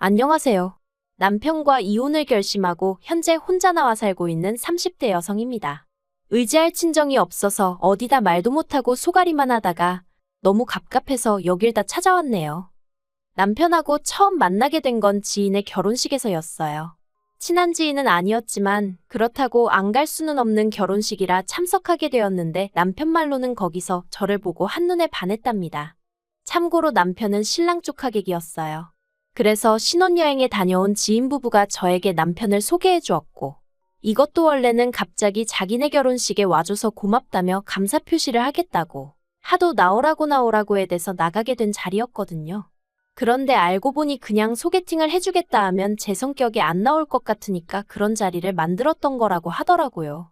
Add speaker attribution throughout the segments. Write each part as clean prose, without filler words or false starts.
Speaker 1: 안녕하세요. 남편과 이혼을 결심하고 현재 혼자 나와 살고 있는 30대 여성입니다. 의지할 친정이 없어서 어디다 말도 못하고 소갈이만 하다가 너무 갑갑해서 여길 다 찾아왔네요. 남편하고 처음 만나게 된 건 지인의 결혼식에서였어요. 친한 지인은 아니었지만 그렇다고 안 갈 수는 없는 결혼식이라 참석하게 되었는데 남편 말로는 거기서 저를 보고 한눈에 반했답니다. 참고로 남편은 신랑 쪽 하객이었어요. 그래서 신혼여행에 다녀온 지인 부부가 저에게 남편을 소개해 주었고, 이것도 원래는 갑자기 자기네 결혼식에 와줘서 고맙다며 감사 표시를 하겠다고 하도 나오라고 해대서 나가게 된 자리였거든요. 그런데 알고 보니 그냥 소개팅을 해주겠다 하면 제 성격에 안 나올 것 같으니까 그런 자리를 만들었던 거라고 하더라고요.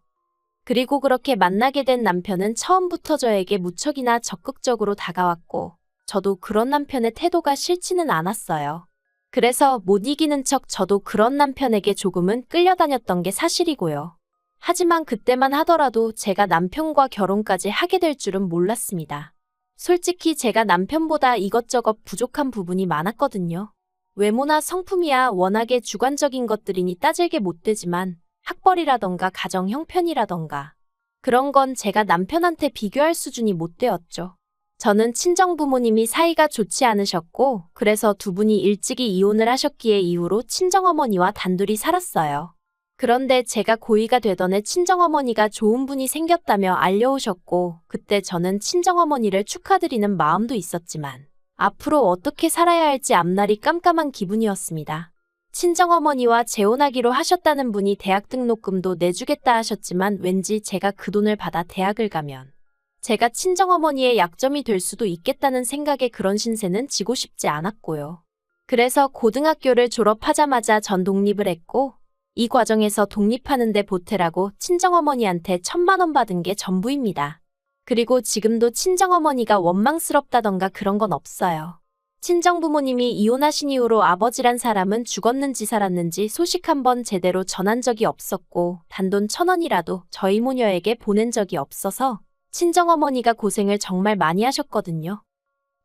Speaker 1: 그리고 그렇게 만나게 된 남편은 처음부터 저에게 무척이나 적극적으로 다가왔고, 저도 그런 남편의 태도가 싫지는 않았어요. 그래서 못 이기는 척 저도 그런 남편에게 조금은 끌려다녔던 게 사실이고요. 하지만 그때만 하더라도 제가 남편과 결혼까지 하게 될 줄은 몰랐습니다. 솔직히 제가 남편보다 이것저것 부족한 부분이 많았거든요. 외모나 성품이야 워낙에 주관적인 것들이니 따질게 못 되지만 학벌이라던가 가정 형편이라던가 그런 건 제가 남편한테 비교할 수준이 못 되었죠. 저는 친정 부모님이 사이가 좋지 않으셨고 그래서 두 분이 일찍이 이혼을 하셨기에 이후로 친정어머니와 단둘이 살았어요. 그런데 제가 고2가 되던 해 친정어머니가 좋은 분이 생겼다며 알려오셨고 그때 저는 친정어머니를 축하드리는 마음도 있었지만 앞으로 어떻게 살아야 할지 앞날이 깜깜한 기분이었습니다. 친정어머니와 재혼하기로 하셨다는 분이 대학 등록금도 내주겠다 하셨지만 왠지 제가 그 돈을 받아 대학을 가면 제가 친정어머니의 약점이 될 수도 있겠다는 생각에 그런 신세는 지고 싶지 않았고요. 그래서 고등학교를 졸업하자마자 전 독립을 했고 이 과정에서 독립하는데 보태라고 친정어머니한테 1,000만 원 받은 게 전부입니다. 그리고 지금도 친정어머니가 원망스럽다던가 그런 건 없어요. 친정부모님이 이혼하신 이후로 아버지란 사람은 죽었는지 살았는지 소식 한번 제대로 전한 적이 없었고 단돈 1,000원이라도 저희 모녀에게 보낸 적이 없어서 친정어머니가 고생을 정말 많이 하셨거든요.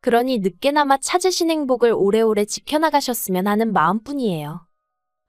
Speaker 1: 그러니 늦게나마 찾으신 행복을 오래오래 지켜나가셨으면 하는 마음뿐이에요.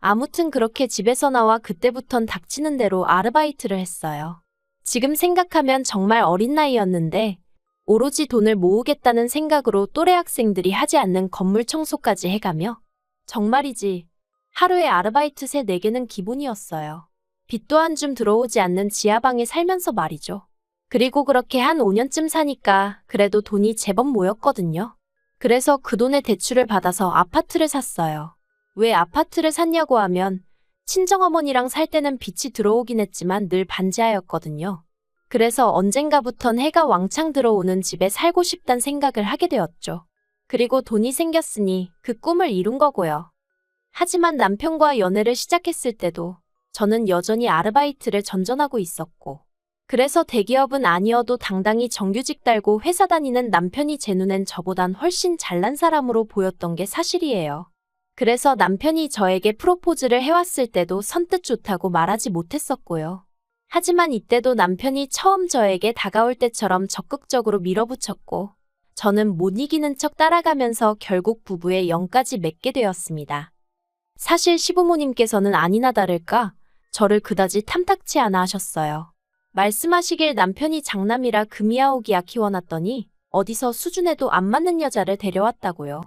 Speaker 1: 아무튼 그렇게 집에서 나와 그때부턴 닥치는 대로 아르바이트를 했어요. 지금 생각하면 정말 어린 나이였는데 오로지 돈을 모으겠다는 생각으로 또래 학생들이 하지 않는 건물 청소까지 해가며 정말이지 하루에 아르바이트 3, 4개는 기본이었어요. 빚도 한 줌 들어오지 않는 지하방에 살면서 말이죠. 그리고 그렇게 한 5년쯤 사니까 그래도 돈이 제법 모였거든요. 그래서 그 돈에 대출을 받아서 아파트를 샀어요. 왜 아파트를 샀냐고 하면 친정어머니랑 살 때는 빚이 들어오긴 했지만 늘 반지하였거든요. 그래서 언젠가부턴 해가 왕창 들어오는 집에 살고 싶단 생각을 하게 되었죠. 그리고 돈이 생겼으니 그 꿈을 이룬 거고요. 하지만 남편과 연애를 시작했을 때도 저는 여전히 아르바이트를 전전하고 있었고 그래서 대기업은 아니어도 당당히 정규직 달고 회사 다니는 남편이 제 눈엔 저보단 훨씬 잘난 사람으로 보였던 게 사실이에요. 그래서 남편이 저에게 프로포즈를 해왔을 때도 선뜻 좋다고 말하지 못했었고요. 하지만 이때도 남편이 처음 저에게 다가올 때처럼 적극적으로 밀어붙였고 저는 못 이기는 척 따라가면서 결국 부부의 영까지 맺게 되었습니다. 사실 시부모님께서는 아니나 다를까 저를 그다지 탐탁치 않아 하셨어요. 말씀하시길 남편이 장남이라 금이아오기야 키워놨더니 어디서 수준에도 안 맞는 여자를 데려왔다고요.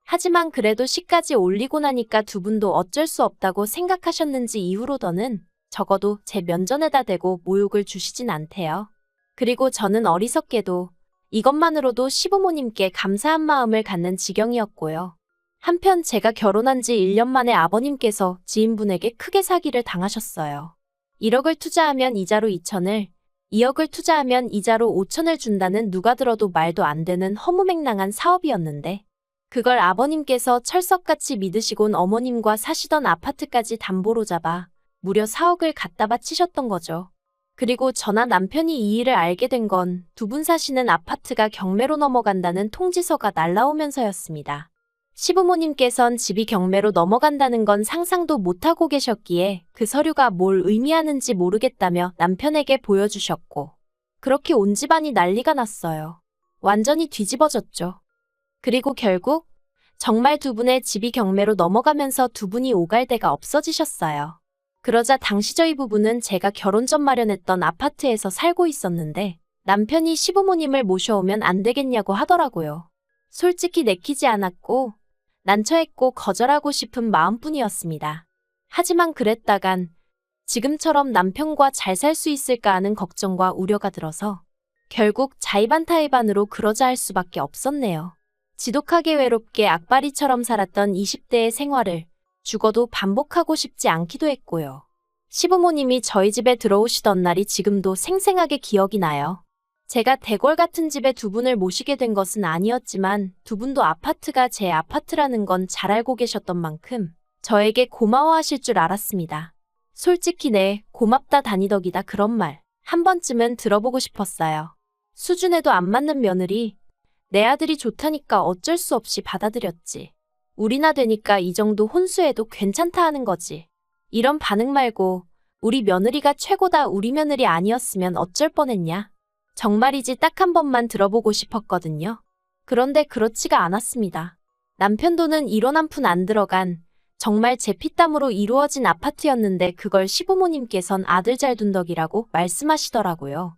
Speaker 1: 하지만 그래도 시까지 올리고 나니까 두 분도 어쩔 수 없다고 생각하셨는지 이후로 더는 적어도 제 면전에다 대고 모욕을 주시진 않대요. 그리고 저는 어리석게도 이것만으로도 시부모님께 감사한 마음을 갖는 지경이었고요. 한편 제가 결혼한 지 1년 만에 아버님께서 지인분에게 크게 사기를 당하셨어요. 1억을 투자하면 이자로 2천을, 2억을 투자하면 이자로 5천을 준다는 누가 들어도 말도 안 되는 허무맹랑한 사업이었는데 그걸 아버님께서 철석같이 믿으시곤 어머님과 사시던 아파트까지 담보로 잡아 무려 4억을 갖다 바치셨던 거죠. 그리고 저나 남편이 이 일을 알게 된 건 두 분 사시는 아파트가 경매로 넘어간다는 통지서가 날라오면서였습니다. 시부모님께선 집이 경매로 넘어간다는 건 상상도 못하고 계셨기에 그 서류가 뭘 의미하는지 모르겠다며 남편에게 보여주셨고 그렇게 온 집안이 난리가 났어요. 완전히 뒤집어졌죠. 그리고 결국 정말 두 분의 집이 경매로 넘어가면서 두 분이 오갈 데가 없어지셨어요. 그러자 당시 저희 부부는 제가 결혼 전 마련했던 아파트에서 살고 있었는데 남편이 시부모님을 모셔오면 안 되겠냐고 하더라고요. 솔직히 내키지 않았고 난처했고 거절하고 싶은 마음뿐이었습니다. 하지만 그랬다간 지금처럼 남편과 잘 살 수 있을까 하는 걱정과 우려가 들어서 결국 자의반타의반으로 그러자 할 수밖에 없었네요. 지독하게 외롭게 악바리처럼 살았던 20대의 생활을 죽어도 반복하고 싶지 않기도 했고요. 시부모님이 저희 집에 들어오시던 날이 지금도 생생하게 기억이 나요. 제가 대궐 같은 집에 두 분을 모시게 된 것은 아니었지만 두 분도 아파트가 제 아파트라는 건 잘 알고 계셨던 만큼 저에게 고마워하실 줄 알았습니다. 솔직히 네, 고맙다 다니덕이다 그런 말 한 번쯤은 들어보고 싶었어요. 수준에도 안 맞는 며느리, 내 아들이 좋다니까 어쩔 수 없이 받아들였지. 우리나 되니까 이 정도 혼수해도 괜찮다 하는 거지. 이런 반응 말고 우리 며느리가 최고다 우리 며느리 아니었으면 어쩔 뻔했냐. 정말이지 딱 한 번만 들어보고 싶었거든요. 그런데 그렇지가 않았습니다. 남편 돈은 1원 한 푼 안 들어간 정말 제 피땀으로 이루어진 아파트였는데 그걸 시부모님께선 아들 잘 둔 덕이라고 말씀하시더라고요.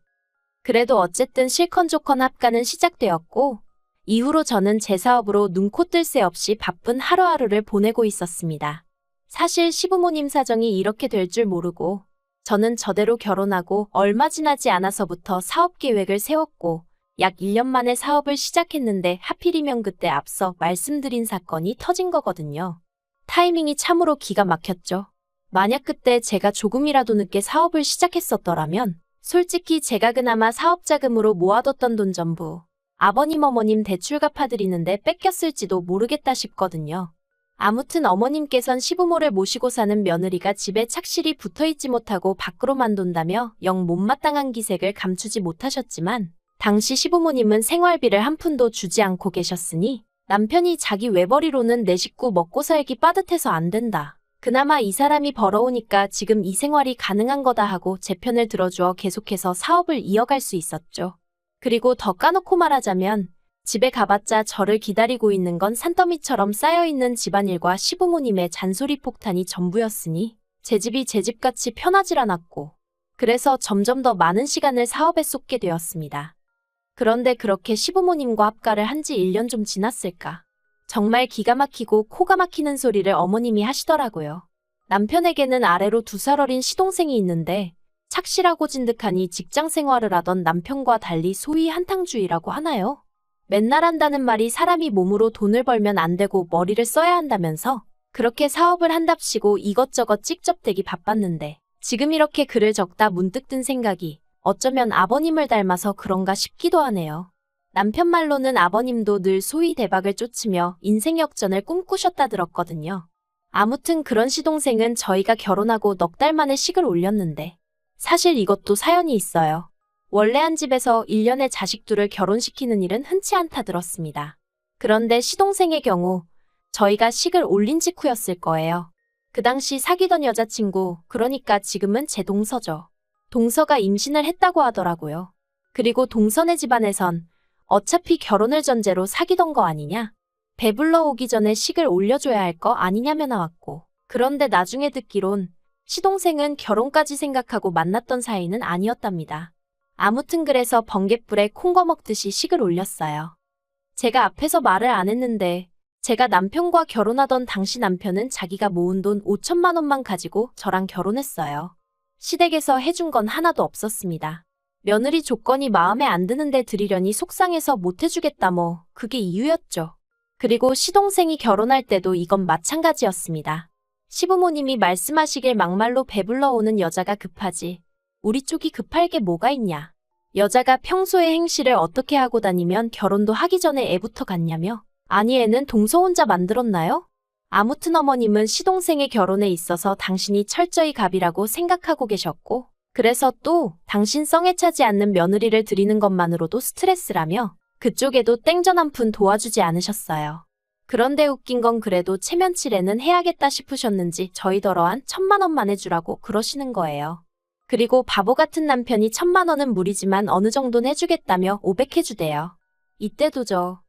Speaker 1: 그래도 어쨌든 실컷조건 합가는 시작되었고 이후로 저는 제 사업으로 눈코 뜰 새 없이 바쁜 하루하루를 보내고 있었습니다. 사실 시부모님 사정이 이렇게 될 줄 모르고 저는 저대로 결혼하고 얼마 지나지 않아서부터 사업 계획을 세웠고 약 1년 만에 사업을 시작했는데 하필이면 그때 앞서 말씀드린 사건이 터진 거거든요. 타이밍이 참으로 기가 막혔죠. 만약 그때 제가 조금이라도 늦게 사업을 시작했었더라면 솔직히 제가 그나마 사업 자금으로 모아뒀던 돈 전부 아버님 어머님 대출 갚아드리는데 뺏겼을지도 모르겠다 싶거든요. 아무튼 어머님께선 시부모를 모시고 사는 며느리가 집에 착실히 붙어있지 못하고 밖으로만 돈다며 영 못마땅한 기색을 감추지 못하셨지만 당시 시부모님은 생활비를 한 푼도 주지 않고 계셨으니 남편이 자기 외벌이로는 내 식구 먹고 살기 빠듯해서 안 된다. 그나마 이 사람이 벌어오니까 지금 이 생활이 가능한 거다 하고 제 편을 들어주어 계속해서 사업을 이어갈 수 있었죠. 그리고 더 까놓고 말하자면 집에 가봤자 저를 기다리고 있는 건 산더미처럼 쌓여있는 집안일과 시부모님의 잔소리 폭탄이 전부였으니 제 집이 제 집같이 편하질 않았고 그래서 점점 더 많은 시간을 사업에 쏟게 되었습니다. 그런데 그렇게 시부모님과 합가를 한 지 1년 좀 지났을까. 정말 기가 막히고 코가 막히는 소리를 어머님이 하시더라고요. 남편에게는 아래로 2살 어린 시동생이 있는데 착실하고 진득하니 직장 생활을 하던 남편과 달리 소위 한탕주의라고 하나요? 맨날 한다는 말이 사람이 몸으로 돈을 벌면 안 되고 머리를 써야 한다면서 그렇게 사업을 한답시고 이것저것 찍접대기 바빴는데 지금 이렇게 글을 적다 문득 든 생각이 어쩌면 아버님을 닮아서 그런가 싶기도 하네요. 남편 말로는 아버님도 늘 소위 대박을 쫓으며 인생 역전을 꿈꾸셨다 들었거든요. 아무튼 그런 시동생은 저희가 결혼하고 넉 달 만에 식을 올렸는데 사실 이것도 사연이 있어요. 원래 한 집에서 1년에 자식 둘을 결혼시키는 일은 흔치 않다 들었습니다. 그런데 시동생의 경우 저희가 식을 올린 직후였을 거예요. 그 당시 사귀던 여자친구, 그러니까 지금은 제 동서죠. 동서가 임신을 했다고 하더라고요. 그리고 동서네 집안에선 어차피 결혼을 전제로 사귀던 거 아니냐? 배불러 오기 전에 식을 올려줘야 할 거 아니냐며 나왔고 그런데 나중에 듣기론 시동생은 결혼까지 생각하고 만났던 사이는 아니었답니다. 아무튼 그래서 번갯불에 콩거 먹듯이 식을 올렸어요. 제가 앞에서 말을 안 했는데 제가 남편과 결혼하던 당시 남편은 자기가 모은 돈 5천만 원만 가지고 저랑 결혼했어요. 시댁에서 해준 건 하나도 없었습니다. 며느리 조건이 마음에 안 드는데 드리려니 속상해서 못 해주겠다 뭐 그게 이유였죠. 그리고 시동생이 결혼할 때도 이건 마찬가지였습니다. 시부모님이 말씀하시길 막말로 배불러 오는 여자가 급하지 우리 쪽이 급할 게 뭐가 있냐. 여자가 평소에 행실을 어떻게 하고 다니면 결혼도 하기 전에 애부터 갖냐며. 아니 애는 동서 혼자 만들었나요? 아무튼 어머님은 시동생의 결혼에 있어서 당신이 철저히 갑이라고 생각하고 계셨고 그래서 또 당신 성에 차지 않는 며느리를 드리는 것만으로도 스트레스라며 그쪽에도 땡전 한 푼 도와주지 않으셨어요. 그런데 웃긴 건 그래도 체면치레는 해야겠다 싶으셨는지 저희더러한 1,000만 원만 해주라고 그러시는 거예요. 그리고 바보 같은 남편이 1,000만 원은 무리지만 어느 정도는 해주겠다며 500 해주대요. 이때도 저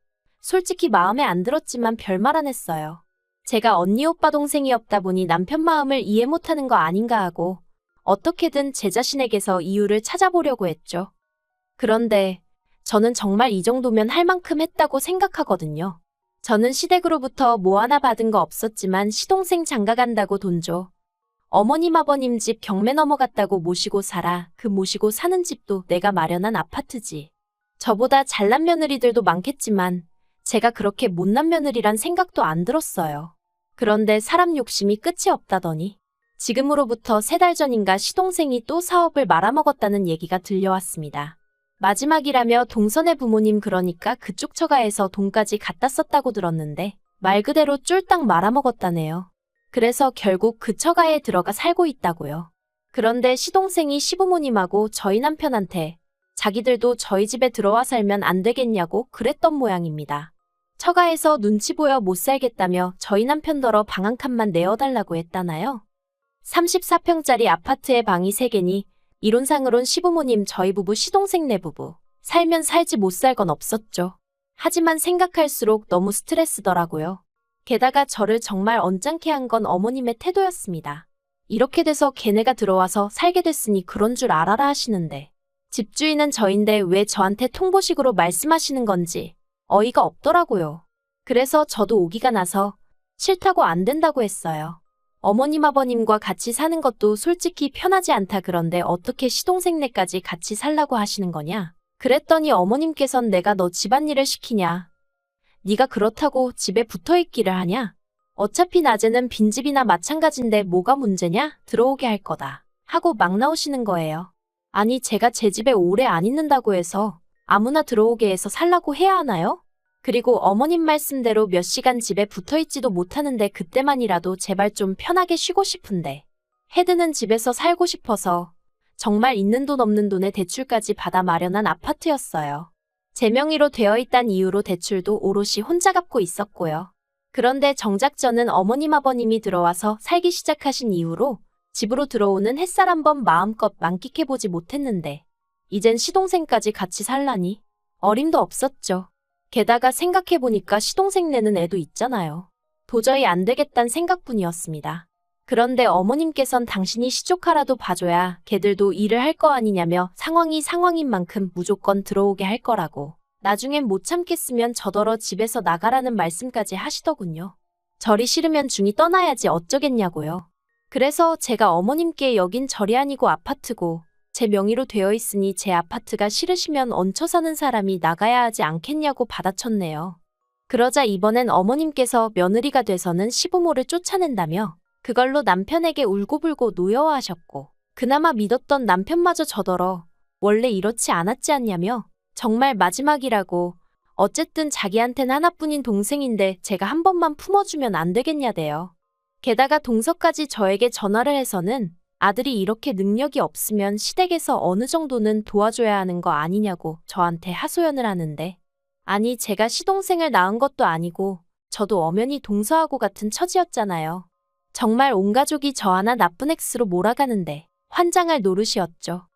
Speaker 1: 솔직히 마음에 안 들었지만 별말 안 했어요. 제가 언니 오빠 동생이 없다 보니 남편 마음을 이해 못하는 거 아닌가 하고 어떻게든 제 자신에게서 이유를 찾아보려고 했죠. 그런데 저는 정말 이 정도면 할 만큼 했다고 생각하거든요. 저는 시댁으로부터 뭐 하나 받은 거 없었지만 시동생 장가 간다고 돈 줘. 어머님 아버님 집 경매 넘어갔다고 모시고 살아. 그 모시고 사는 집도 내가 마련한 아파트지. 저보다 잘난 며느리들도 많겠지만 제가 그렇게 못난 며느리란 생각도 안 들었어요. 그런데 사람 욕심이 끝이 없다더니 지금으로부터 3달 전인가 시동생이 또 사업을 말아먹었다는 얘기가 들려왔습니다. 마지막이라며 동선의 부모님 그러니까 그쪽 처가에서 돈까지 갖다 썼다고 들었는데 말 그대로 쫄딱 말아먹었다네요. 그래서 결국 그 처가에 들어가 살고 있다고요. 그런데 시동생이 시부모님하고 저희 남편한테 자기들도 저희 집에 들어와 살면 안 되겠냐고 그랬던 모양입니다. 처가에서 눈치 보여 못 살겠다며 저희 남편더러 방 한 칸만 내어달라고 했다나요? 34평짜리 아파트에 방이 3개니 이론상으론 시부모님 저희 부부 시동생 내 부부 살면 살지 못 살 건 없었죠. 하지만 생각할수록 너무 스트레스더라고요. 게다가 저를 정말 언짢게 한 건 어머님의 태도였습니다. 이렇게 돼서 걔네가 들어와서 살게 됐으니 그런 줄 알아라 하시는데 집주인은 저인데 왜 저한테 통보식으로 말씀하시는 건지 어이가 없더라고요. 그래서 저도 오기가 나서 싫다고 안 된다고 했어요. 어머님 아버님과 같이 사는 것도 솔직히 편하지 않다 그런데 어떻게 시동생네까지 같이 살라고 하시는 거냐? 그랬더니 어머님께선 내가 너 집안일을 시키냐? 네가 그렇다고 집에 붙어있기를 하냐? 어차피 낮에는 빈집이나 마찬가지인데 뭐가 문제냐? 들어오게 할 거다. 하고 막 나오시는 거예요. 아니 제가 제 집에 오래 안 있는다고 해서 아무나 들어오게 해서 살라고 해야 하나요? 그리고 어머님 말씀대로 몇 시간 집에 붙어있지도 못하는데 그때만이라도 제발 좀 편하게 쉬고 싶은데 헤드는 집에서 살고 싶어서 정말 있는 돈 없는 돈에 대출까지 받아 마련한 아파트였어요. 제 명의로 되어 있단 이유로 대출도 오롯이 혼자 갚고 있었고요. 그런데 정작 저는 어머님 아버님이 들어와서 살기 시작하신 이후로 집으로 들어오는 햇살 한번 마음껏 만끽해보지 못했는데 이젠 시동생까지 같이 살라니 어림도 없었죠. 게다가 생각해보니까 시동생네는 애도 있잖아요. 도저히 안 되겠단 생각뿐이었습니다. 그런데 어머님께선 당신이 시조카라도 봐줘야 걔들도 일을 할 거 아니냐며 상황이 상황인 만큼 무조건 들어오게 할 거라고. 나중엔 못 참겠으면 저더러 집에서 나가라는 말씀까지 하시더군요. 절이 싫으면 중이 떠나야지 어쩌겠냐고요. 그래서 제가 어머님께 여긴 절이 아니고 아파트고 제 명의로 되어 있으니 제 아파트가 싫으시면 얹혀 사는 사람이 나가야 하지 않겠냐고 받아쳤네요. 그러자 이번엔 어머님께서 며느리가 돼서는 시부모를 쫓아낸다며 그걸로 남편에게 울고불고 노여워하셨고 그나마 믿었던 남편마저 저더러 원래 이렇지 않았지 않냐며 정말 마지막이라고 어쨌든 자기한텐 하나뿐인 동생인데 제가 한 번만 품어주면 안 되겠냐대요. 게다가 동서까지 저에게 전화를 해서는 아들이 이렇게 능력이 없으면 시댁에서 어느 정도는 도와줘야 하는 거 아니냐고 저한테 하소연을 하는데 아니 제가 시동생을 낳은 것도 아니고 저도 엄연히 동서하고 같은 처지였잖아요. 정말 온 가족이 저 하나 나쁜 X로 몰아가는데 환장할 노릇이었죠.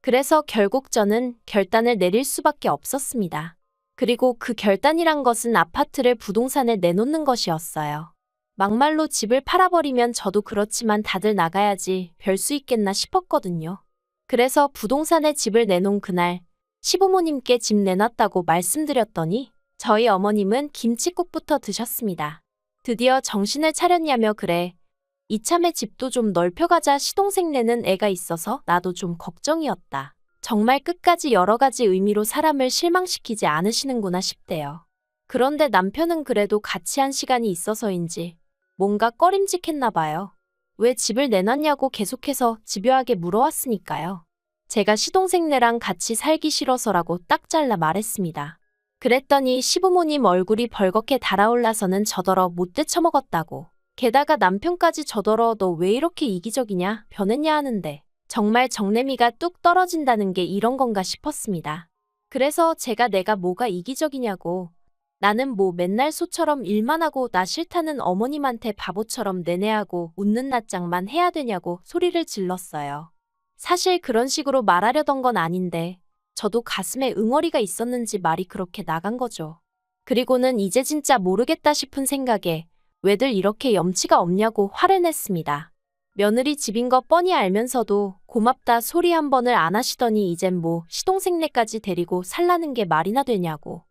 Speaker 1: 그래서 결국 저는 결단을 내릴 수밖에 없었습니다. 그리고 그 결단이란 것은 아파트를 부동산에 내놓는 것이었어요. 막말로 집을 팔아버리면 저도 그렇지만 다들 나가야지 별 수 있겠나 싶었거든요. 그래서 부동산에 집을 내놓은 그날 시부모님께 집 내놨다고 말씀드렸더니 저희 어머님은 김칫국부터 드셨습니다. 드디어 정신을 차렸냐며 그래. 이참에 집도 좀 넓혀가자 시동생네는 애가 있어서 나도 좀 걱정이었다. 정말 끝까지 여러 가지 의미로 사람을 실망시키지 않으시는구나 싶대요. 그런데 남편은 그래도 같이 한 시간이 있어서인지 뭔가 꺼림직했나 봐요. 왜 집을 내놨냐고 계속해서 집요하게 물어왔으니까요. 제가 시동생네랑 같이 살기 싫어서라고 딱 잘라 말했습니다. 그랬더니 시부모님 얼굴이 벌겋게 달아올라서는 저더러 못돼 처먹었다고. 게다가 남편까지 저더러 너 왜 이렇게 이기적이냐 변했냐 하는데 정말 정내미가 뚝 떨어진다는 게 이런 건가 싶었습니다. 그래서 제가 내가 뭐가 이기적이냐고 나는 뭐 맨날 소처럼 일만 하고 나 싫다는 어머님한테 바보처럼 내내하고 웃는 낯장만 해야 되냐고 소리를 질렀어요. 사실 그런 식으로 말하려던 건 아닌데 저도 가슴에 응어리가 있었는지 말이 그렇게 나간 거죠. 그리고는 이제 진짜 모르겠다 싶은 생각에 왜들 이렇게 염치가 없냐고 화를 냈습니다. 며느리 집인 거 뻔히 알면서도 고맙다 소리 한 번을 안 하시더니 이젠 뭐 시동생네까지 데리고 살라는 게 말이나 되냐고.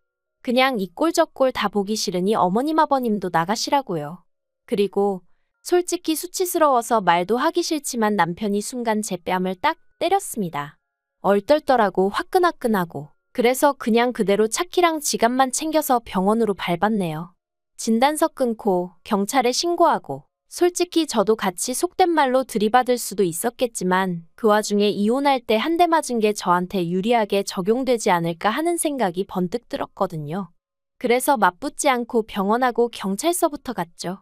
Speaker 1: 그냥 이 꼴 저 꼴 다 보기 싫으니 어머님 아버님도 나가시라고요. 그리고 솔직히 수치스러워서 말도 하기 싫지만 남편이 순간 제 뺨을 딱 때렸습니다. 얼떨떨하고 화끈화끈하고. 그래서 그냥 그대로 차키랑 지갑만 챙겨서 병원으로 밟았네요. 진단서 끊고 경찰에 신고하고. 솔직히 저도 같이 속된 말로 들이받을 수도 있었겠지만 그 와중에 이혼할 때 한 대 맞은 게 저한테 유리하게 적용되지 않을까 하는 생각이 번뜩 들었거든요. 그래서 맞붙지 않고 병원하고 경찰서부터 갔죠.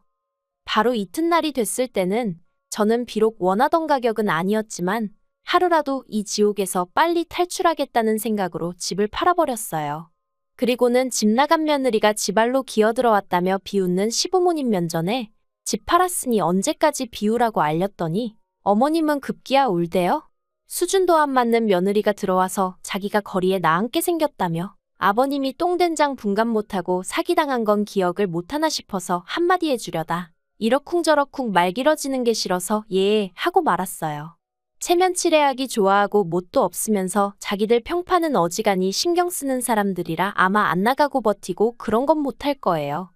Speaker 1: 바로 이튿날이 됐을 때는 저는 비록 원하던 가격은 아니었지만 하루라도 이 지옥에서 빨리 탈출하겠다는 생각으로 집을 팔아버렸어요. 그리고는 집 나간 며느리가 집 안로 기어들어왔다며 비웃는 시부모님 면전에 집 팔았으니 언제까지 비우라고 알렸더니 어머님은 급기야 울대요. 수준도 안 맞는 며느리가 들어와서 자기가 거리에 나앉게 생겼다며 아버님이 똥된장 분간 못하고 사기당한 건 기억을 못하나 싶어서 한마디 해주려다 이러쿵저러쿵 말 길어지는 게 싫어서 예 하고 말았어요. 체면치레하기 좋아하고 뭣도 없으면서 자기들 평판은 어지간히 신경 쓰는 사람들이라 아마 안 나가고 버티고 그런 건 못할 거예요.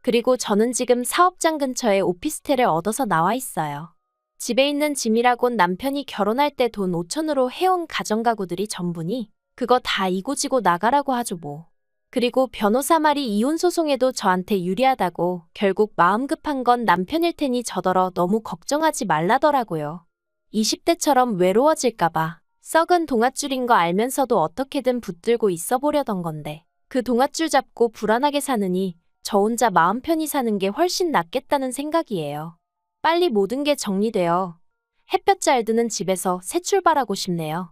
Speaker 1: 그리고 저는 지금 사업장 근처에 오피스텔을 얻어서 나와 있어요. 집에 있는 짐이라곤 남편이 결혼할 때 돈 5천으로 해온 가정가구들이 전부니 그거 다 이고지고 나가라고 하죠 뭐. 그리고 변호사 말이 이혼 소송에도 저한테 유리하다고 결국 마음 급한 건 남편일 테니 저더러 너무 걱정하지 말라더라고요. 20대처럼 외로워질까봐 썩은 동아줄인 거 알면서도 어떻게든 붙들고 있어 보려던 건데 그 동아줄 잡고 불안하게 사느니 저 혼자 마음 편히 사는 게 훨씬 낫겠다는 생각이에요. 빨리 모든 게 정리되어 햇볕 잘 드는 집에서 새 출발하고 싶네요.